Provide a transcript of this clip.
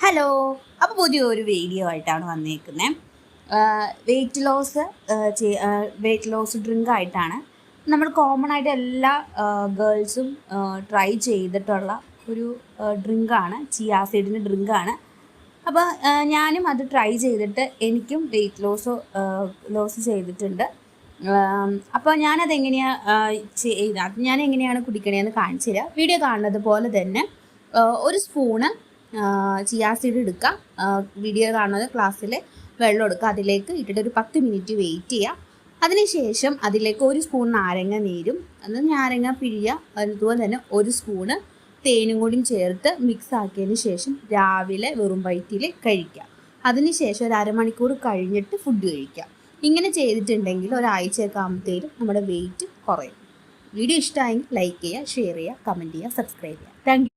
Hello. അപ്പോൾ പുതിയൊരു video ആയിട്ടാണ് വന്നേക്കുന്നത്. വെയിറ്റ് ലോസ് ഡ്രിങ്ക് ആയിട്ടാണ്. നമ്മൾ കോമൺ ആയിട്ട് എല്ലാ ഗേൾസും ട്രൈ ചെയ്തിട്ടുള്ള ഒരു ഡ്രിങ്കാണ്, ചിയാ സീഡിൻ്റെ ഡ്രിങ്കാണ്. അപ്പോൾ ഞാനും അത് ട്രൈ ചെയ്തിട്ട് എനിക്കും വെയിറ്റ് ലോസ് ചെയ്തിട്ടുണ്ട്. അപ്പോൾ ഞാൻ എങ്ങനെയാണ് കുടിക്കണേന്ന് കാണിച്ചു തരാം. വീഡിയോ കാണുന്നത് പോലെ തന്നെ ഒരു സ്പൂണ് ചിയാ സീഡ് എടുക്കുക. വീഡിയോ കാണുന്നത് ക്ലാസ്സിൽ വെള്ളം എടുക്കുക, അതിലേക്ക് ഇട്ടിട്ട് ഒരു 10 മിനിറ്റ് വെയിറ്റ് ചെയ്യുക. അതിനുശേഷം അതിലേക്ക് ഒരു സ്പൂൺ നാരങ്ങ നീരും നാരങ്ങ പിഴിയുക. അതുപോലെ തന്നെ ഒരു സ്പൂണ് തേനും കൂടി ചേർത്ത് മിക്സ് ആക്കിയതിന് ശേഷം രാവിലെ വെറും വയറ്റിൽ കഴിക്കുക. അതിനുശേഷം ഒരു അരമണിക്കൂർ കഴിഞ്ഞിട്ട് ഫുഡ് കഴിക്കുക. ഇങ്ങനെ ചെയ്തിട്ടുണ്ടെങ്കിൽ ഒരാഴ്ചയൊക്കെ ആകുമ്പോഴത്തേലും നമ്മുടെ വെയിറ്റ് കുറയും. വീഡിയോ ഇഷ്ടമായെങ്കിൽ ലൈക്ക് ചെയ്യുക, ഷെയർ ചെയ്യുക, കമൻറ്റ് ചെയ്യുക, സബ്സ്ക്രൈബ് ചെയ്യുക. Thank you.